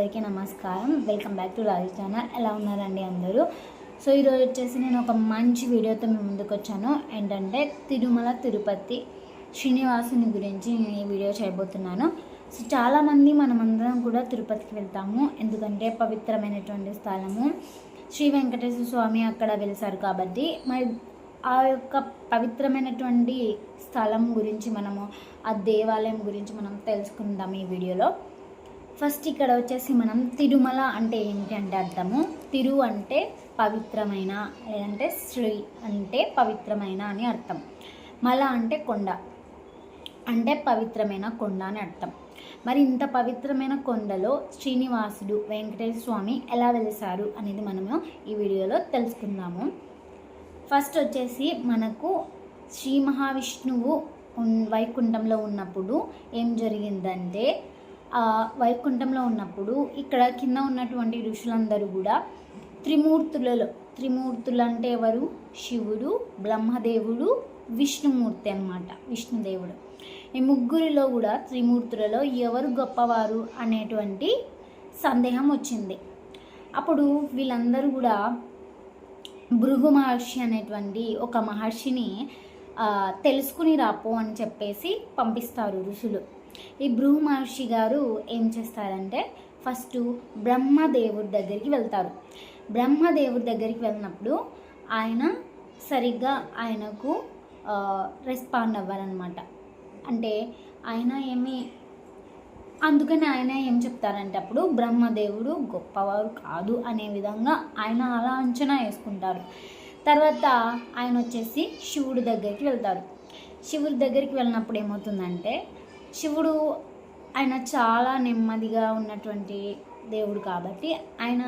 అందరికీ నమస్కారం. Welcome back to Raju channel. ఎలా ఉన్నారండి అందరూ? సో ఈరోజు వచ్చేసి నేను ఒక మంచి వీడియోతో మీ ముందుకు వచ్చాను. ఏంటంటే తిరుమల తిరుపతి శ్రీనివాసుని గురించి నేను ఈ వీడియో చేయబోతున్నాను. సో చాలామంది మనమందరం కూడా తిరుపతికి వెళ్తాము, ఎందుకంటే పవిత్రమైనటువంటి స్థలము. శ్రీ వెంకటేశ్వర స్వామి అక్కడ వెలిసారు కాబట్టి మరి ఆ యొక్క పవిత్రమైనటువంటి స్థలం గురించి మనము, ఆ దేవాలయం గురించి మనం తెలుసుకుందాం ఈ వీడియోలో. ఫస్ట్ ఇక్కడ వచ్చేసి మనం తిరుమల అంటే ఏంటి అంటే అర్థము, తిరు అంటే పవిత్రమైన, లేదంటే శ్రీ అంటే పవిత్రమైన అని అర్థం. మల అంటే కొండ, అంటే పవిత్రమైన కొండ అని అర్థం. మరి ఇంత పవిత్రమైన కొండలో శ్రీనివాసుడు వెంకటేశ్వర స్వామి ఎలా వెలిసారు అనేది మనము ఈ వీడియోలో తెలుసుకుందాము. ఫస్ట్ వచ్చేసి మనకు శ్రీ మహావిష్ణువు వైకుంఠంలో ఉన్నప్పుడు ఏం జరిగిందంటే, వైకుంఠంలో ఉన్నప్పుడు ఇక్కడ కింద ఉన్నటువంటి ఋషులందరూ కూడా త్రిమూర్తులు అంటే ఎవరు? శివుడు, బ్రహ్మదేవుడు, విష్ణుమూర్తి అన్నమాట, విష్ణుదేవుడు. ఈ ముగ్గురిలో కూడా త్రిమూర్తులలో ఎవరు గొప్పవారు అనేటువంటి సందేహం వచ్చింది. అప్పుడు వీళ్ళందరూ కూడా భృగు మహర్షి అనేటువంటి ఒక మహర్షిని తెలుసుకుని రాపో అని చెప్పేసి పంపిస్తారు ఋషులు. ఈ భృగు మహర్షి గారు ఏం చేస్తారంటే ఫస్ట్ బ్రహ్మదేవుడి దగ్గరికి వెళ్తారు. బ్రహ్మదేవుడి దగ్గరికి వెళ్ళినప్పుడు ఆయన సరిగ్గా ఆయనకు రెస్పాండ్ అవ్వారనమాట. అంటే ఆయన అందుకని ఆయన ఏం చెప్తారంటే అప్పుడు బ్రహ్మదేవుడు గొప్పవారు కాదు అనే విధంగా ఆయన అలా అంచనా వేసుకుంటారు. తర్వాత ఆయన వచ్చేసి శివుడి దగ్గరికి వెళ్తారు. శివుడి దగ్గరికి వెళ్ళినప్పుడు ఏమవుతుందంటే, శివుడు ఆయన చాలా నెమ్మదిగా ఉన్నటువంటి దేవుడు కాబట్టి ఆయన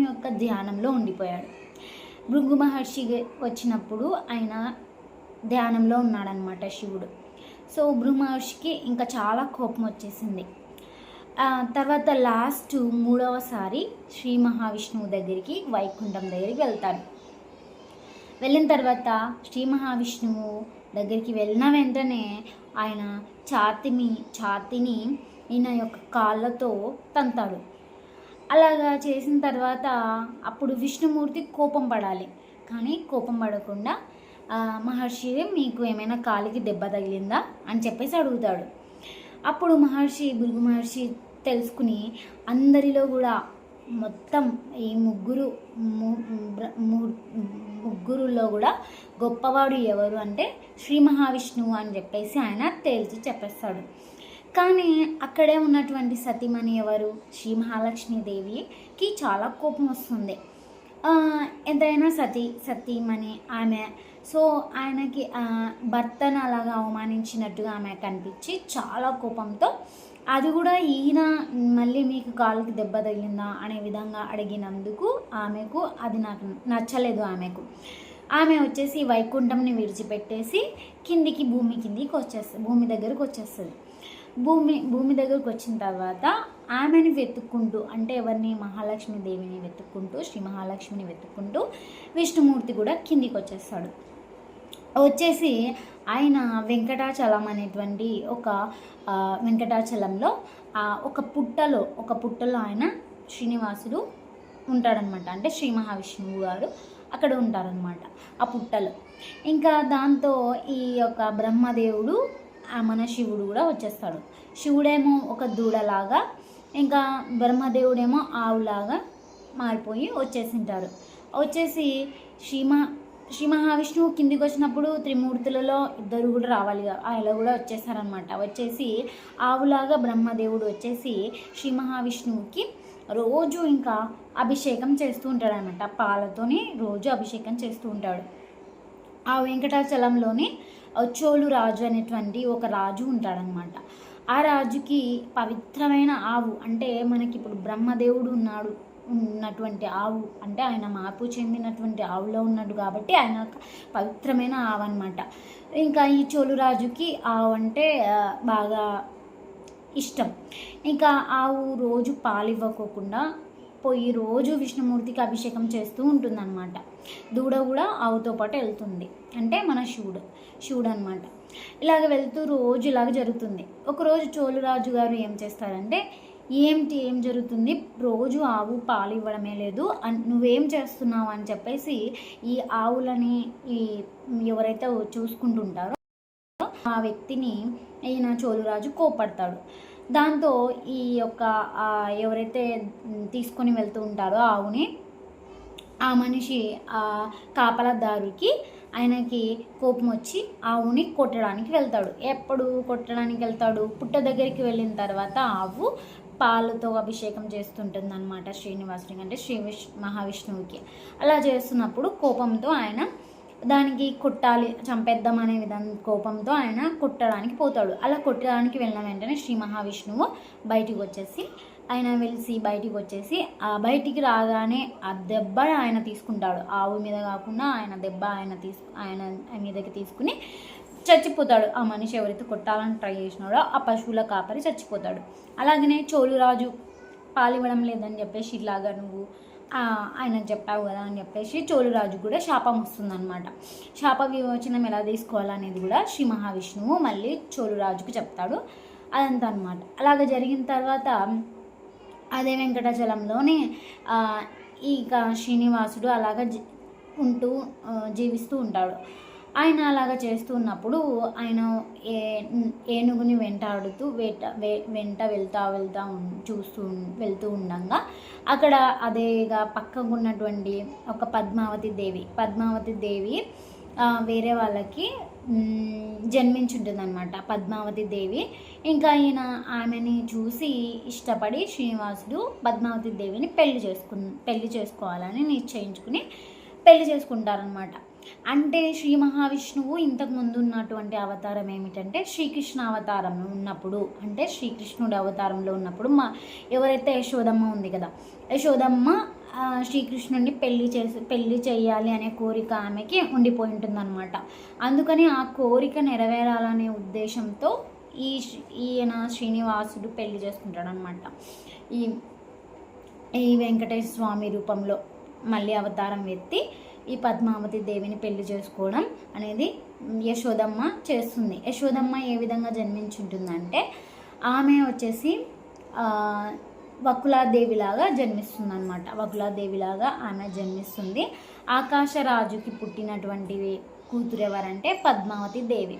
యొక్క ధ్యానంలో ఉండిపోయాడు. భృగు మహర్షి వచ్చినప్పుడు ఆయన ధ్యానంలో ఉన్నాడనమాట శివుడు. సో భృగు మహర్షికి ఇంకా చాలా కోపం వచ్చేసింది. తర్వాత లాస్ట్ మూడవసారి శ్రీ మహావిష్ణువు దగ్గరికి, వైకుంఠం దగ్గరికి వెళ్తారు. వెళ్ళిన తర్వాత శ్రీ మహావిష్ణువు దగ్గరికి వెళ్ళిన వెంటనే ఆయన ఛాతిని ఈయన యొక్క కాళ్ళతో తంతాడు. అలాగా చేసిన తర్వాత అప్పుడు విష్ణుమూర్తి కోపం పడాలి, కానీ కోపం పడకుండా మహర్షి మీకు ఏమైనా కాలికి దెబ్బ తగిలిందా అని చెప్పేసి అడుగుతాడు. అప్పుడు భృగు మహర్షి తెలుసుకుని అందరిలో కూడా మొత్తం ఈ ముగ్గురులో కూడా గొప్పవాడు ఎవరు అంటే శ్రీ మహావిష్ణువు అని చెప్పేసి ఆయన తేల్చి చెప్పేస్తాడు. కానీ అక్కడే ఉన్నటువంటి సతీమణి ఎవరు? శ్రీ మహాలక్ష్మీదేవికి చాలా కోపం వస్తుంది. ఎంతైనా సతీమణి ఆమె. సో ఆయనకి భర్తను అలాగా అవమానించినట్టుగా ఆమె కనిపించి చాలా కోపంతో, అది కూడా ఈయన మళ్ళీ మీకు కాలుకి దెబ్బ తగిలిందా అనే విధంగా అడిగినందుకు ఆమెకు అది నాకు నచ్చలేదు. ఆమె వచ్చేసి వైకుంఠంని విడిచిపెట్టేసి భూమి దగ్గరకు వచ్చేస్తుంది. భూమి దగ్గరకు వచ్చిన తర్వాత ఆమెని వెతుక్కుంటూ, అంటే ఎవరిని? మహాలక్ష్మీదేవిని వెతుక్కుంటూ, శ్రీ మహాలక్ష్మిని వెతుక్కుంటూ విష్ణుమూర్తి కూడా కిందికి వచ్చేస్తాడు. వచ్చేసి ఆయన వెంకటాచలం అనేటువంటి వెంకటాచలంలో ఒక పుట్టలో ఆయన శ్రీనివాసుడు ఉంటాడనమాట. అంటే శ్రీ మహావిష్ణువు గారు అక్కడ ఉంటారనమాట ఆ పుట్టలో. ఇంకా దాంతో ఈ యొక్క బ్రహ్మదేవుడు, మన శివుడు కూడా వచ్చేస్తాడు. శివుడేమో ఒక దూడలాగా, ఇంకా బ్రహ్మదేవుడేమో ఆవులాగా మారిపోయి వచ్చేసింటారు. వచ్చేసి శ్రీ మహావిష్ణువు కిందికి వచ్చినప్పుడు త్రిమూర్తులలో ఇద్దరు కూడా రావాలి, ఆయన కూడా వచ్చేసారనమాట. వచ్చేసి ఆవులాగా బ్రహ్మదేవుడు వచ్చేసి శ్రీ మహావిష్ణువుకి రోజు ఇంకా అభిషేకం చేస్తూ ఉంటాడు అనమాట. పాలతోని రోజు అభిషేకం చేస్తూ ఉంటాడు. ఆ వెంకటాచలంలోని చోళు రాజు అనేటువంటి ఒక రాజు ఉంటాడనమాట. ఆ రాజుకి పవిత్రమైన ఆవు, అంటే మనకి ఇప్పుడు బ్రహ్మదేవుడు ఉన్నటువంటి ఆవు, అంటే ఆయన మార్పు చెందినటువంటి ఆవులో ఉన్నాడు కాబట్టి ఆయన పవిత్రమైన ఆవు అనమాట. ఇంకా ఈ చోళు రాజుకి ఆవు అంటే బాగా ఇష్టం. ఇంకా ఆవు రోజు పాలు ఇవ్వకోకుండా పోయి రోజు విష్ణుమూర్తికి అభిషేకం చేస్తూ ఉంటుందన్నమాట. దూడ కూడా ఆవుతో పాటు వెళ్తుంది, అంటే మన శివుడు అనమాట. ఇలాగ వెళ్తూ రోజు ఇలాగ జరుగుతుంది. ఒకరోజు చోళరాజు గారు ఏం చేస్తారంటే, ఏం జరుగుతుంది, రోజు ఆవు పాలు ఇవ్వడమే లేదు, నువ్వేం చేస్తున్నావు అని చెప్పేసి ఈ ఆవులని ఈ ఎవరైతే చూసుకుంటుంటారో ఆ వ్యక్తిని ఈయన చోళరాజు కోపడతాడు. దాంతో ఈ యొక్క ఎవరైతే తీసుకొని వెళ్తూ ఉంటారో ఆవుని, ఆ మనిషి ఆ కాపలాదారుకి ఆయనకి కోపం వచ్చి ఆవుని కొట్టడానికి వెళ్తాడు. ఎప్పుడు కొట్టడానికి వెళ్తాడు? పుట్ట దగ్గరికి వెళ్ళిన తర్వాత ఆవు పాలతో అభిషేకం చేస్తుంటుంది అనమాట శ్రీనివాసుడికి, అంటే మహావిష్ణువుకి. అలా చేస్తున్నప్పుడు కోపంతో ఆయన దానికి కొట్టాలి, చంపేద్దాం అనే విధంగా కోపంతో ఆయన కొట్టడానికి పోతాడు. అలా కొట్టడానికి వెళ్ళిన వెంటనే శ్రీ మహావిష్ణువు బయటికి వచ్చేసి బయటికి వచ్చేసి ఆ బయటికి రాగానే ఆ దెబ్బ ఆయన తీసుకుంటాడు. ఆవు మీద కాకుండా ఆయన దెబ్బ ఆయన మీదకి తీసుకుని చచ్చిపోతాడు. ఆ మనిషి ఎవరైతే కొట్టాలని ట్రై చేసినాడో ఆ పశువుల కాపరి చచ్చిపోతాడు. అలాగనే చోళరాజు పాలివ్వడం లేదని చెప్పేసి ఇలాగా నువ్వు ఆయనకు చెప్పావు కదా అని చెప్పేసి చోళరాజు కూడా శాపం వస్తుందన్నమాట. శాప విమోచనం ఎలా తీసుకోవాలనేది కూడా శ్రీ మహావిష్ణువు మళ్ళీ చోళరాజుకు చెప్తాడు. అదంతా అనమాట. అలాగ జరిగిన తర్వాత అదే వెంకటాచలంలోనే ఇక శ్రీనివాసుడు అలాగ జీవిస్తూ ఉంటాడు. ఆయన అలాగ చేస్తూ ఉన్నప్పుడు ఆయన ఏనుగుని వెంటాడుతూ వెంట వెళ్తూ ఉండగా అక్కడ అదేగా పక్కకు ఉన్నటువంటి ఒక పద్మావతి దేవి వేరే వాళ్ళకి జన్మించుంటుంది అనమాట. పద్మావతి దేవి ఇంకా ఆమెని చూసి ఇష్టపడి శ్రీనివాసుడు పద్మావతి దేవిని పెళ్లి చేసుకోవాలని నిశ్చయించుకుని పెళ్లి చేసుకుంటారనమాట. అంటే శ్రీ మహావిష్ణువు ఇంతకు ముందు ఉన్నటువంటి అవతారం ఏమిటంటే శ్రీకృష్ణ అవతారంలో ఉన్నప్పుడు, అంటే శ్రీకృష్ణుడు అవతారంలో ఉన్నప్పుడు ఎవరైతే యశోదమ్మ ఉంది కదా, యశోదమ్మ శ్రీకృష్ణుడిని పెళ్లి చేయాలి అనే కోరిక ఆమెకి ఉండిపోయి ఉంటుందన్నమాట. అందుకని ఆ కోరిక నెరవేరాలనే ఉద్దేశంతో ఈయన శ్రీనివాసుడు పెళ్లి చేసుకుంటాడనమాట. ఈ వెంకటేశ్వర స్వామి రూపంలో మళ్ళీ అవతారం ఎత్తి ఈ పద్మావతి దేవిని పెళ్లి చేసుకోవడం అనేది యశోదమ్మ చేస్తుంది. యశోదమ్మ ఏ విధంగా జన్మించుంటుందంటే ఆమె వచ్చేసి వకులాదేవిలాగా జన్మిస్తుంది అనమాట. వకులాదేవిలాగా ఆమె జన్మిస్తుంది. ఆకాశరాజుకి పుట్టినటువంటి కూతురు ఎవరంటే పద్మావతి దేవి.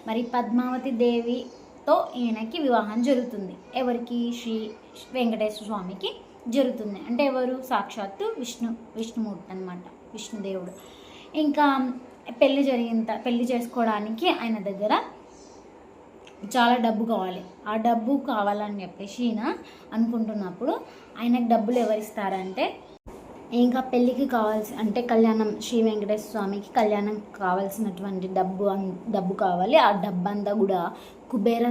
మరి పద్మావతి దేవితో ఈయనకి వివాహం జరుగుతుంది. ఎవరికి? శ్రీ వెంకటేశ్వర స్వామికి జరుగుతుంది. అంటే ఎవరు? సాక్షాత్తు విష్ణుమూర్తి అనమాట, విష్ణుదేవుడు. ఇంకా పెళ్లి చేసుకోవడానికి ఆయన దగ్గర చాలా డబ్బు కావాలి. ఆ డబ్బు కావాలని చెప్పేసి ఈయన అనుకుంటున్నప్పుడు ఆయనకు డబ్బులు ఎవరిస్తారంటే, ఇంకా పెళ్ళికి అంటే కళ్యాణం, శ్రీ వెంకటేశ్వర స్వామికి కళ్యాణం కావాల్సినటువంటి డబ్బు కావాలి. ఆ డబ్బు అంతా కూడా కుబేర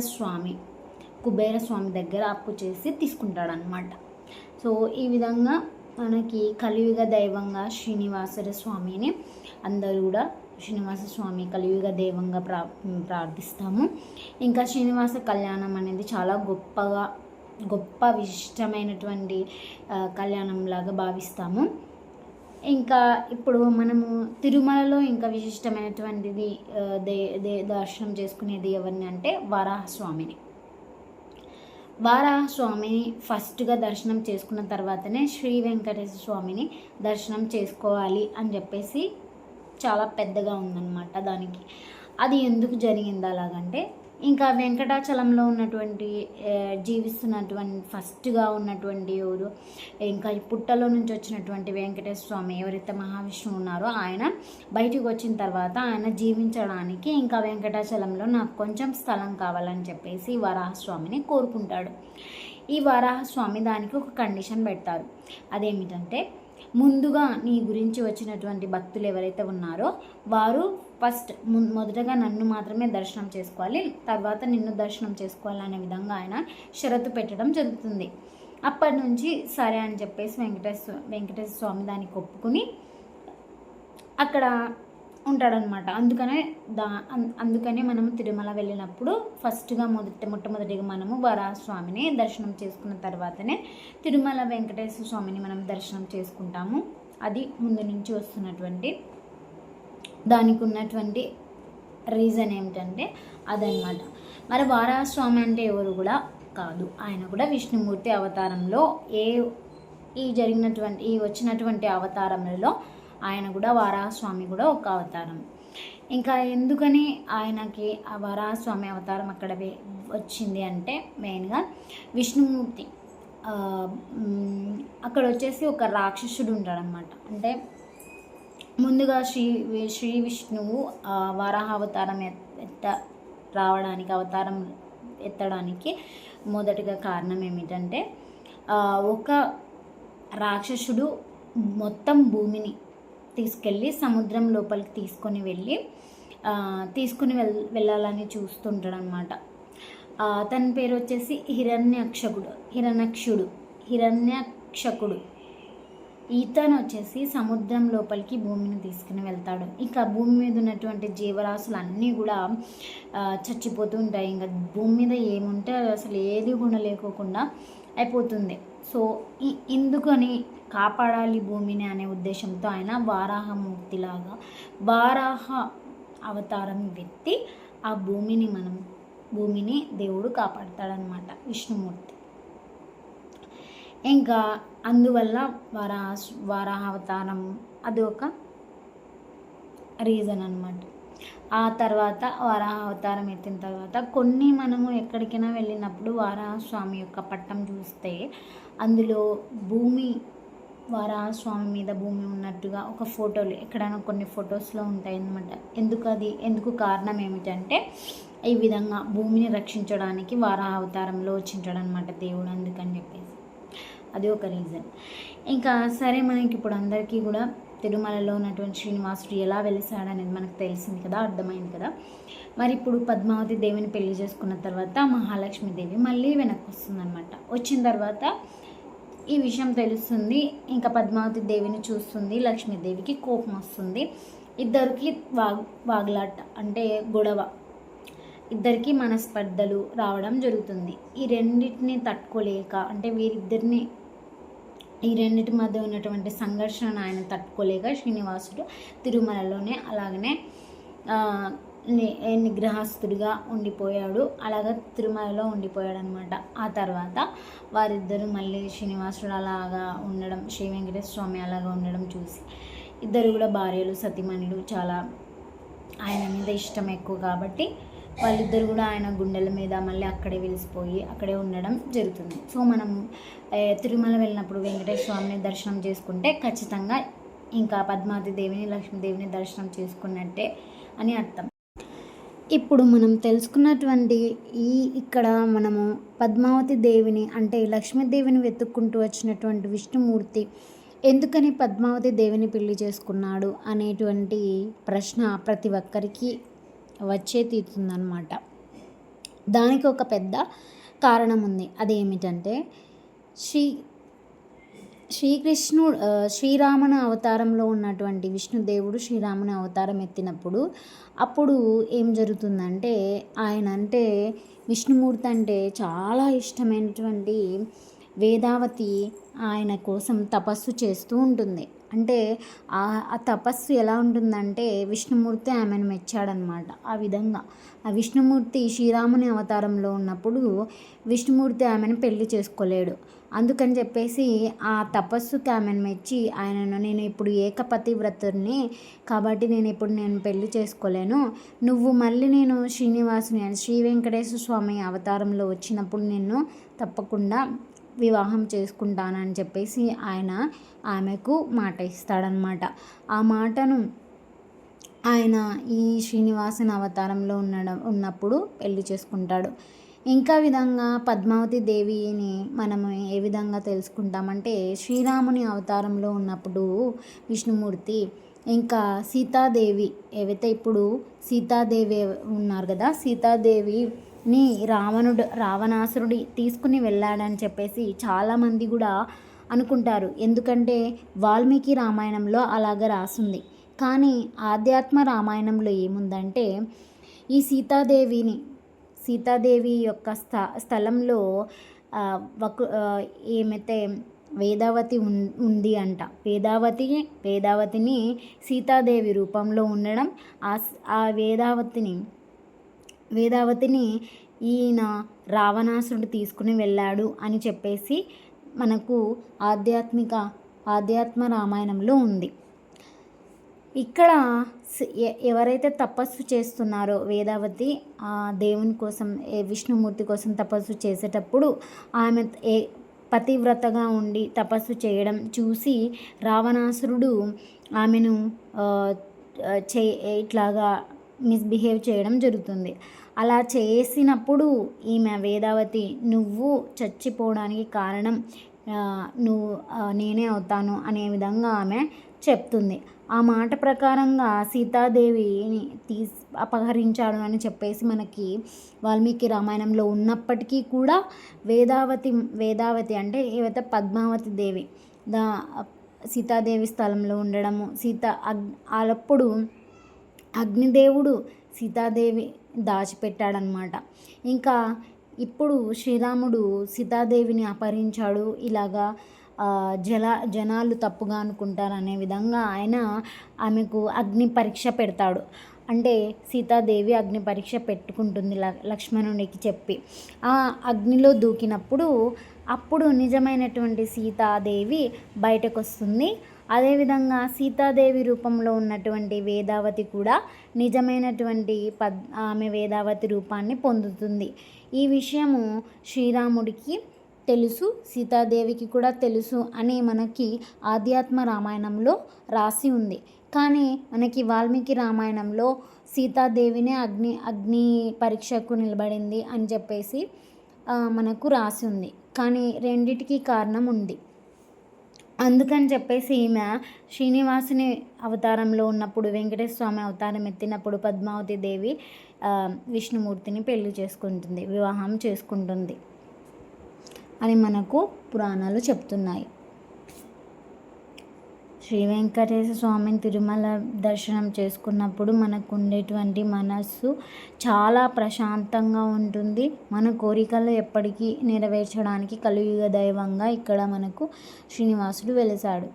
స్వామి దగ్గర అప్పు చేసి తీసుకుంటాడనమాట. సో ఈ విధంగా మనకి కలియుగ దైవంగా శ్రీనివాస స్వామిని అందరూ కూడా శ్రీనివాస స్వామి కలియుగ దైవంగా ప్రార్థిస్తాము. ఇంకా శ్రీనివాస కళ్యాణం అనేది చాలా గొప్ప విశిష్టమైనటువంటి కళ్యాణంలాగా భావిస్తాము. ఇంకా ఇప్పుడు మనము తిరుమలలో ఇంకా విశిష్టమైనటువంటిది దర్శనం చేసుకునేది ఎవరిని అంటే వారాహస్వామిని ఫస్ట్గా దర్శనం చేసుకున్న తర్వాతనే శ్రీ వెంకటేశ్వర స్వామిని దర్శనం చేసుకోవాలి అని చెప్పేసి చాలా పెద్దగా ఉందన్నమాట దానికి. అది ఎందుకు జరిగింది అలాగంటే, ఇంకా వెంకటాచలంలో ఉన్నటువంటి ఫస్ట్గా ఉన్నటువంటి ఎవరు, ఇంకా ఈ పుట్టలో నుంచి వచ్చినటువంటి వెంకటేశ్వర స్వామి ఎవరైతే మహావిష్ణువు ఉన్నారో ఆయన బయటికి వచ్చిన తర్వాత ఆయన జీవించడానికి ఇంకా వెంకటాచలంలో నాకు కొంచెం స్థలం కావాలని చెప్పేసి వరాహస్వామిని కోరుకుంటాడు. ఈ వరాహస్వామి దానికి ఒక కండిషన్ పెడతారు. అదేమిటంటే, ముందుగా నీ గురించి వచ్చినటువంటి భక్తులు ఎవరైతే ఉన్నారో వారు మొదటగా నన్ను మాత్రమే దర్శనం చేసుకోవాలి, తర్వాత నిన్ను దర్శనం చేసుకోవాలి అనే విధంగా ఆయన షరతు పెట్టడం జరుగుతుంది. అప్పటి నుంచి సరే అని చెప్పేసి వెంకటేశ్వర స్వామి దానికి ఒప్పుకుని అక్కడ ఉంటాడనమాట. అందుకనే మనము తిరుమల వెళ్ళినప్పుడు ఫస్ట్గా మొట్టమొదటిగా మనము వరాహస్వామిని దర్శనం చేసుకున్న తర్వాతనే తిరుమల వెంకటేశ్వర స్వామిని మనం దర్శనం చేసుకుంటాము. అది ముందు నుంచి వస్తున్నటువంటి దానికి ఉన్నటువంటి రీజన్ ఏమిటంటే అదనమాట. మరి వారాహస్వామి అంటే ఎవరు కూడా కాదు, ఆయన కూడా విష్ణుమూర్తి అవతారంలో ఈ వచ్చినటువంటి అవతారంలో ఆయన కూడా వారాహస్వామి కూడా ఒక అవతారం. ఇంకా ఎందుకని ఆయనకి ఆ వరాహస్వామి అవతారం అక్కడ వచ్చింది అంటే మెయిన్గా విష్ణుమూర్తి అక్కడ వచ్చేసి ఒక రాక్షసుడు ఉంటాడనమాట. అంటే ముందుగా శ్రీ విష్ణువు వరాహ అవతారం అవతారం ఎత్తడానికి మొదటిగా కారణం ఏమిటంటే ఒక రాక్షసుడు మొత్తం భూమిని తీసుకెళ్ళి సముద్రం లోపలికి తీసుకొని వెళ్ళాలని చూస్తుంటాడనమాట. తన పేరు వచ్చేసి హిరణ్యక్షకుడు. ఈతను వచ్చేసి సముద్రం లోపలికి భూమిని తీసుకుని వెళ్తాడు. ఇంకా భూమి మీద ఉన్నటువంటి జీవరాశులు అన్నీ కూడా చచ్చిపోతూ ఉంటాయి. ఇంకా భూమి మీద ఏముంటే అసలు ఏది కూడా లేకోకుండా అయిపోతుంది. సో ఎందుకని కాపాడాలి భూమిని అనే ఉద్దేశంతో ఆయన వారాహ అవతారం ఎత్తి ఆ భూమిని దేవుడు కాపాడతాడనమాట విష్ణుమూర్తి. ఇంకా అందువల్ల వారాహ అవతారం అది ఒక రీజన్ అనమాట. ఆ తర్వాత వరాహ అవతారం ఎత్తిన తర్వాత మనము ఎక్కడికైనా వెళ్ళినప్పుడు వారాహస్వామి యొక్క పట్టం చూస్తే అందులో వారాహస్వామి మీద భూమి ఉన్నట్టుగా ఒక ఫోటోలు ఎక్కడైనా కొన్ని ఫొటోస్లో ఉంటాయి అన్నమాట. ఎందుకు కారణం ఏమిటంటే ఈ విధంగా భూమిని రక్షించడానికి వారాహ అవతారంలో వచ్చింటాడనమాట దేవుడు, అందుకని చెప్పేసి అది ఒక రీజన్. ఇంకా సరే, మనకి ఇప్పుడు అందరికీ కూడా తిరుమలలో ఉన్నటువంటి శ్రీనివాసుడు ఎలా వెలిసాడనేది మనకు తెలిసింది కదా, అర్థమైంది కదా. మరి ఇప్పుడు పద్మావతి దేవిని పెళ్లి చేసుకున్న తర్వాత మహాలక్ష్మీదేవి మళ్ళీ వెనక్కి వస్తుందన్నమాట. వచ్చిన తర్వాత ఈ విషయం తెలుస్తుంది. ఇంకా పద్మావతి దేవిని చూస్తుంది, లక్ష్మీదేవికి కోపం వస్తుంది. ఇద్దరికి వాగ్లాట అంటే గొడవ, ఇద్దరికి మనస్పర్ధలు రావడం జరుగుతుంది. ఈ రెండింటిని తట్టుకోలేక అంటే ఈ రెండింటి మధ్య ఉన్నటువంటి సంఘర్షణ ఆయన తట్టుకోలేక శ్రీనివాసుడు తిరుమలలోనే అలాగనే నిగ్రహస్తుడిగా ఉండిపోయాడు. అలాగా తిరుమలలో ఉండిపోయాడు అనమాట. ఆ తర్వాత వారిద్దరూ మళ్ళీ శ్రీనివాసుడు అలాగా ఉండడం, శ్రీ వెంకటేశ్వర స్వామి అలాగా ఉండడం చూసి ఇద్దరు కూడా భార్యలు సతీమణులు చాలా ఆయన మీద ఇష్టం ఎక్కువ కాబట్టి వాళ్ళిద్దరు కూడా ఆయన గుండెల మీద మళ్ళీ అక్కడే వెలిసిపోయి అక్కడే ఉండడం జరుగుతుంది. సో మనం తిరుమల వెళ్ళినప్పుడు వెంకటేశ్వర స్వామిని దర్శనం చేసుకుంటే ఖచ్చితంగా ఇంకా పద్మావతి దేవిని లక్ష్మీదేవిని దర్శనం చేసుకున్నట్టే అని అర్థం. ఇప్పుడు మనం తెలుసుకున్నటువంటి ఇక్కడ మనము పద్మావతి దేవిని అంటే లక్ష్మీదేవిని వెతుక్కుంటూ వచ్చినటువంటి విష్ణుమూర్తి ఎందుకని పద్మావతి దేవిని పెళ్లి చేసుకున్నాడు అనేటువంటి ప్రశ్న ప్రతి ఒక్కరికి వచ్చే తీరుతుందన్నమాట. దానికి ఒక పెద్ద కారణం ఉంది. అదేమిటంటే శ్రీరాముని అవతారంలో ఉన్నటువంటి విష్ణుదేవుడు శ్రీరాముని అవతారం ఎత్తినప్పుడు అప్పుడు ఏం జరుగుతుందంటే ఆయన అంటే విష్ణుమూర్తి అంటే చాలా ఇష్టమైనటువంటి వేదావతి ఆయన కోసం తపస్సు చేస్తూ ఉంటుంది. అంటే ఆ తపస్సు ఎలా ఉంటుందంటే విష్ణుమూర్తి ఆమెను మెచ్చాడనమాట. ఆ విధంగా ఆ విష్ణుమూర్తి శ్రీరాముని అవతారంలో ఉన్నప్పుడు విష్ణుమూర్తి ఆమెను పెళ్లి చేసుకోలేడు. అందుకని చెప్పేసి ఆ తపస్సుకి ఆమెను మెచ్చి నేను ఇప్పుడు ఏకపతి వ్రతుడిని కాబట్టి నేను పెళ్లి చేసుకోలేను, నువ్వు మళ్ళీ నేను శ్రీనివాసుని శ్రీ వెంకటేశ్వర స్వామి అవతారంలో వచ్చినప్పుడు నిన్ను తప్పకుండా వివాహం చేసుకుంటానని చెప్పేసి ఆమెకు మాట ఇస్తాడనమాట. ఆ మాటను ఆయన ఈ శ్రీనివాసుని అవతారంలో ఉన్నప్పుడు పెళ్లి చేసుకుంటాడు. ఇంకా విధంగా పద్మావతి దేవిని మనము ఏ విధంగా తెలుసుకుంటామంటే శ్రీరాముని అవతారంలో ఉన్నప్పుడు విష్ణుమూర్తి ఇంకా సీతాదేవి ఏవైతే ఇప్పుడు సీతాదేవి ఉన్నారు కదా, సీతాదేవిని రావణాసురుడి తీసుకుని వెళ్ళాడని చెప్పేసి చాలామంది కూడా అనుకుంటారు. ఎందుకంటే వాల్మీకి రామాయణంలో అలాగ రాసుంది. కానీ ఆధ్యాత్మ రామాయణంలో ఏముందంటే ఈ సీతాదేవి యొక్క స్థలంలో ఏమైతే వేదావతి ఉంది అంట. వేదావతిని సీతాదేవి రూపంలో ఉండడం, ఆ వేదావతిని ఈయన రావణాసురుడు తీసుకుని వెళ్ళాడు అని చెప్పేసి మనకు ఆధ్యాత్మ రామాయణంలో ఉంది. ఇక్కడ ఎవరైతే తపస్సు చేస్తున్నారో వేదావతి దేవుని కోసం విష్ణుమూర్తి కోసం తపస్సు చేసేటప్పుడు ఆమె పతివ్రతగా ఉండి తపస్సు చేయడం చూసి రావణాసురుడు ఆమెను ఇట్లాగా మిస్బిహేవ్ చేయడం జరుగుతుంది. అలా చేసినప్పుడు ఈమె వేదావతి నువ్వు చచ్చిపోవడానికి కారణం నేనే అవుతాను అనే విధంగా ఆమె చెప్తుంది. ఆ మాట ప్రకారంగా సీతాదేవిని అపహరించాడు అని చెప్పేసి మనకి వాల్మీకి రామాయణంలో ఉన్నప్పటికీ కూడా వేదావతి అంటే ఏవైతే పద్మావతి దేవి సీతాదేవి స్థలంలో ఉండడము అప్పుడు అగ్నిదేవుడు సీతాదేవి దాచిపెట్టాడనమాట. ఇంకా ఇప్పుడు శ్రీరాముడు సీతాదేవిని అపహరించాడు, ఇలాగా జనాలు తప్పుగా అనుకుంటారు అనే విధంగా ఆయన ఆమెకు అగ్ని పరీక్ష పెడతాడు. అంటే సీతాదేవి అగ్ని పరీక్ష పెట్టుకుంటుంది లక్ష్మణునికి చెప్పి. ఆ అగ్నిలో దూకినప్పుడు అప్పుడు నిజమైనటువంటి సీతాదేవి బయటకు వస్తుంది. అదేవిధంగా సీతాదేవి రూపంలో ఉన్నటువంటి వేదావతి కూడా నిజమైనటువంటి ఆమె వేదావతి రూపాన్ని పొందుతుంది. ఈ విషయము శ్రీరాముడికి తెలుసు, సీతాదేవికి కూడా తెలుసు అని మనకి ఆధ్యాత్మ రామాయణంలో రాసి ఉంది. కానీ మనకి వాల్మీకి రామాయణంలో సీతాదేవినే అగ్ని పరీక్షకు నిలబడింది అని చెప్పేసి మనకు రాసి ఉంది. కానీ రెండిటికి కారణం ఉంది. అందుకని చెప్పేసి ఈమె శ్రీనివాసుని అవతారంలో ఉన్నప్పుడు, వెంకటేశ్వర స్వామి అవతారం ఎత్తినప్పుడు పద్మావతి దేవి విష్ణుమూర్తిని పెళ్లి చేసుకుంటుంది, వివాహం చేసుకుంటుంది అని మనకు పురాణాలు చెప్తున్నాయి. శ్రీ వెంకటేశ్వర స్వామిని తిరుమల దర్శనం చేసుకున్నప్పుడు మనకు ఉండేటువంటి మనస్సు చాలా ప్రశాంతంగా ఉంటుంది. మన కోరికలు ఎప్పటికీ నెరవేర్చడానికి కలియుగ దైవంగా ఇక్కడ మనకు శ్రీనివాసుడు వెలిసాడు.